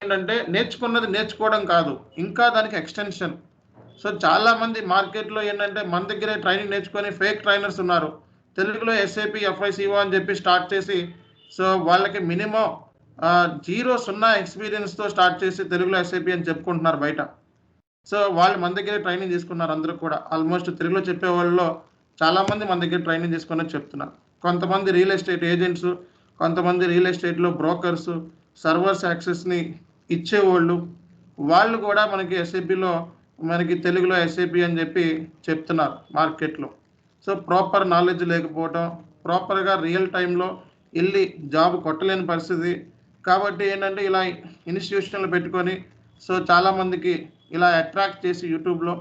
ఏంటంటే నేర్చుకున్నది నేర్చుకోవడం కాదు, ఇంకా దానికి ఎక్స్టెన్షన్. సో చాలామంది మార్కెట్లో ఏంటంటే మన దగ్గరే ట్రైనింగ్ నేర్చుకొని ఫేక్ ట్రైనర్స్ ఉన్నారు. తెలుగులో ఎస్ఏపి FI CO అని చెప్పి స్టార్ట్ చేసి, సో వాళ్ళకి మినిమం 0 ఎక్స్పీరియన్స్తో స్టార్ట్ చేసి తెలుగులో ఎస్ఏపి అని చెప్పుకుంటున్నారు బయట. సో వాళ్ళు మన దగ్గరే ట్రైనింగ్ తీసుకున్నారు. అందరూ కూడా ఆల్మోస్ట్ తెలుగులో చెప్పే వాళ్ళలో చాలామంది మన దగ్గర ట్రైనింగ్ తీసుకుని చెప్తున్నారు. కొంతమంది రియల్ ఎస్టేట్ ఏజెంట్స్, కొంతమంది రియల్ ఎస్టేట్లో బ్రోకర్స్, సర్వర్స్ యాక్సెస్ని ఇచ్చేవాళ్ళు, వాళ్ళు కూడా మనకి ఎస్ఏపిలో మనకి తెలుగులో ఎస్ఏపి అని చెప్పి చెప్తున్నారు మార్కెట్లో. సో ప్రాపర్ నాలెడ్జ్ లేకపోవడం, ప్రాపర్గా రియల్ టైంలో వెళ్ళి జాబ్ కొట్టలేని పరిస్థితి. కాబట్టి ఏంటంటే ఇలా ఇన్స్టిట్యూషన్లు పెట్టుకొని సో చాలామందికి ఇలా అట్రాక్ట్ చేసి యూట్యూబ్లో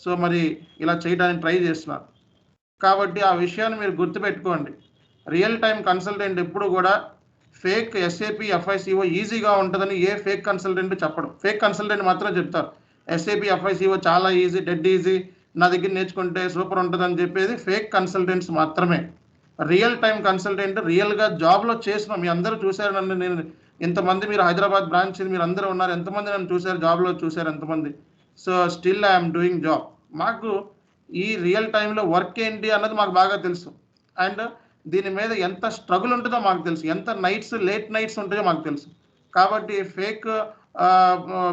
సో మరి ఇలా చేయడానికి ట్రై చేస్తున్నారు. కాబట్టి ఆ విషయాన్ని మీరు గుర్తుపెట్టుకోండి. రియల్ టైం కన్సల్టెంట్ ఎప్పుడు కూడా ఫేక్ ఎస్ఏపి FI CO ఈజీగా ఉంటుందని ఏ ఫేక్ కన్సల్టెంట్ చెప్పడం. ఫేక్ కన్సల్టెంట్ మాత్రం చెప్తారు ఎస్ఏపి FI CO చాలా ఈజీ, డెడ్ ఈజీ, నా దగ్గర నేర్చుకుంటే సూపర్ ఉంటుందని చెప్పేది ఫేక్ కన్సల్టెంట్స్ మాత్రమే. రియల్ టైం కన్సల్టెంట్ రియల్గా జాబ్లో చేసిన మీ అందరూ చూశారు నన్ను. నేను ఇంతమంది మీరు హైదరాబాద్ బ్రాంచ్ మీరు అందరూ ఉన్నారు, ఎంతమంది నన్ను చూశారు జాబ్లో చూశారు ఎంతమంది. So still I'm doing job. మాకు ఈ రియల్ టైంలో వర్క్ ఏంటి అన్నది మాకు బాగా తెలుసు. అండ్ దీని మీద ఎంత స్ట్రగుల్ ఉంటుందో మాకు తెలుసు, ఎంత లేట్ నైట్స్ ఉంటాయో మాకు తెలుసు. కాబట్టి ఫేక్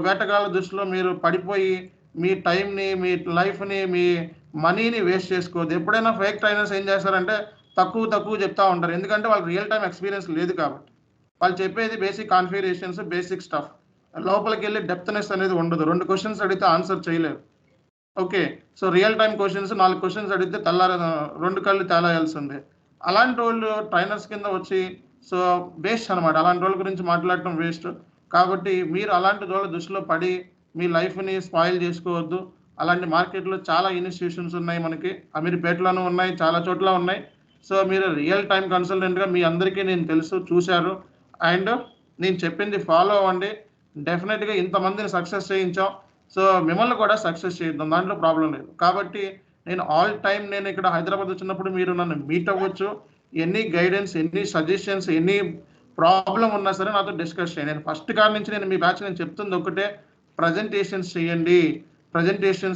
వేటగాళ్ళ దృష్టిలో మీరు పడిపోయి మీ టైంని, మీ లైఫ్ని, మీ మనీని వేస్ట్ చేసుకోవద్దు. ఎప్పుడైనా ఫేక్ ట్రైనర్స్ ఏం చేస్తారంటే తక్కువ చెప్తూ ఉంటారు. ఎందుకంటే వాళ్ళకి రియల్ టైం ఎక్స్పీరియన్స్ లేదు కాబట్టి. వాళ్ళు చెప్పేది బేసిక్ కాన్ఫిగరేషన్స్, బేసిక్ స్టఫ్. లోపలికి వెళ్ళి డెప్త్నెస్ అనేది ఉండదు. 2 క్వశ్చన్స్ అడిగితే ఆన్సర్ చేయలేరు. Okay. So real time questions 4 questions అడిగితే 2 కళ్ళు తేలాల్సిందే. అలాంటి వాళ్ళు ట్రైనర్స్ కింద వచ్చి సో వేస్ట్ అనమాట. అలాంటి వాళ్ళ గురించి మాట్లాడటం వేస్ట్. కాబట్టి మీరు అలాంటి వాళ్ళ దృష్టిలో పడి మీ లైఫ్ని స్పాయిల్ చేసుకోవద్దు. అలాంటి మార్కెట్లో చాలా ఇన్స్టిట్యూషన్స్ ఉన్నాయి మనకి. అమీర్పేటలోనూ ఉన్నాయి, చాలా చోట్ల ఉన్నాయి. సో మీరు రియల్ టైం కన్సల్టెంట్గా మీ అందరికీ నేను తెలుసు, చూశారు. అండ్ నేను చెప్పింది ఫాలో అవ్వండి. డెఫినెట్గా ఇంతమందిని సక్సెస్ చేయించాం. సో మిమ్మల్ని కూడా సక్సెస్ చేద్దాం, దాంట్లో ప్రాబ్లం లేదు. కాబట్టి నేను ఆల్ టైమ్ నేను ఇక్కడ హైదరాబాద్ వచ్చినప్పుడు మీరు నన్ను మీట్ అవ్వచ్చు. Any guidance, any suggestions, any problem ఉన్నా సరే నాతో డిస్కస్ చేయండి. నేను ఫస్ట్ కాడ నుంచి నేను మీ బ్యాచ్ నేను చెప్తుంది ఒకటే, ప్రజెంటేషన్స్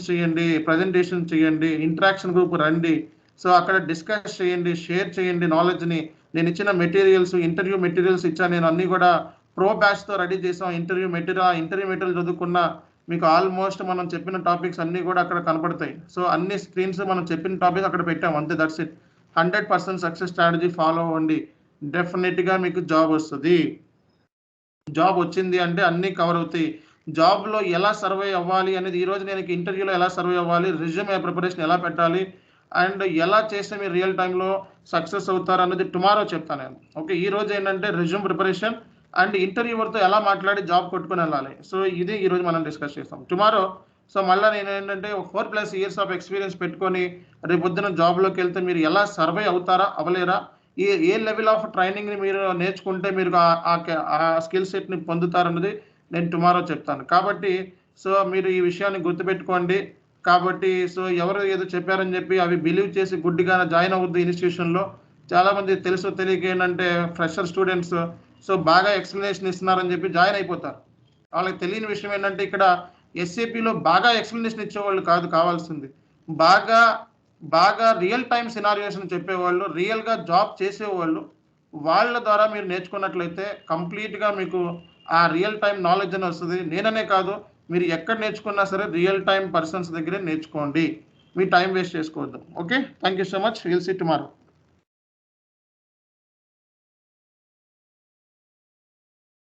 చేయండి, ఇంటరాక్షన్ గ్రూప్ రండి. సో అక్కడ డిస్కస్ చేయండి, షేర్ చేయండి నాలెడ్జ్ని. నేను ఇచ్చిన మెటీరియల్స్, ఇంటర్వ్యూ మెటీరియల్స్ ఇచ్చాను నేను, అన్నీ కూడా ప్రో బ్యాచ్తో రెడీ చేసాం. ఇంటర్వ్యూ మెటీరియల్ చదువుకున్న మీకు ఆల్మోస్ట్ మనం చెప్పిన టాపిక్స్ అన్నీ కూడా అక్కడ కనపడతాయి. సో అన్ని స్క్రీన్స్ మనం చెప్పిన టాపిక్స్ అక్కడ పెట్టాం, అంతే, that's it. 100% success strategy follow అవ్వండి. డెఫినెట్గా మీకు జాబ్ వస్తుంది. జాబ్ వచ్చింది అంటే అన్నీ కవర్ అవుతాయి. జాబ్లో ఎలా సర్వే అవ్వాలి అనేది ఈరోజు నేను ఇంటర్వ్యూలో ఎలా సర్వే అవ్వాలి, రెజ్యూమే ప్రిపరేషన్ ఎలా పెట్టాలి, అండ్ ఎలా చేస్తే మీరు రియల్ టైంలో సక్సెస్ అవుతారు అన్నది టుమారో చెప్తాను నేను. ఓకే, ఈరోజు ఏంటంటే రెజ్యూమ్ ప్రిపరేషన్ అండ్ ఇంటర్వ్యూవర్తో ఎలా మాట్లాడి జాబ్ కొట్టుకుని వెళ్ళాలి. సో ఇది ఈరోజు మనం డిస్కస్ చేస్తాం. టుమారో సో మళ్ళీ నేను ఏంటంటే 4+ years ఆఫ్ ఎక్స్పీరియన్స్ పెట్టుకొని రేపు పొద్దున జాబ్లోకి వెళ్తే మీరు ఎలా సర్వే అవుతారా అవ్వలేరా, ఏ లెవెల్ ఆఫ్ ట్రైనింగ్ని మీరు నేర్చుకుంటే మీరు ఆ స్కిల్ సెట్ని పొందుతారన్నది నేను టుమారో చెప్తాను. కాబట్టి సో మీరు ఈ విషయాన్ని గుర్తుపెట్టుకోండి. కాబట్టి సో ఎవరు ఏదో చెప్పారని చెప్పి అవి బిలీవ్ చేసి గుడ్డిగా జాయిన్ అవ్వద్దు ఇన్స్టిట్యూషన్లో. చాలామంది తెలుసో తెలియక ఏంటంటే ఫ్రెషర్ స్టూడెంట్స్ సో బాగా ఎక్స్ప్లెనేషన్ ఇస్తున్నారని చెప్పి జాయిన్ అయిపోతారు. వాళ్ళకి తెలియని విషయం ఏంటంటే ఇక్కడ ఎస్ఏపిలో బాగా ఎక్స్ప్లెనేషన్ ఇచ్చేవాళ్ళు కాదు కావాల్సింది, బాగా రియల్ టైం సినారియోస్ని చెప్పేవాళ్ళు, రియల్గా జాబ్ చేసేవాళ్ళు. వాళ్ళ ద్వారా మీరు నేర్చుకున్నట్లయితే కంప్లీట్గా మీకు ఆ రియల్ టైం నాలెడ్జ్ అని వస్తుంది. నేననే కాదు, మీరు ఎక్కడ నేర్చుకున్నా సరే రియల్ టైం పర్సన్స్ దగ్గరే నేర్చుకోండి. మీ టైం వేస్ట్ చేసుకోవద్దు. Okay, thank you so much. Will see tomorrow.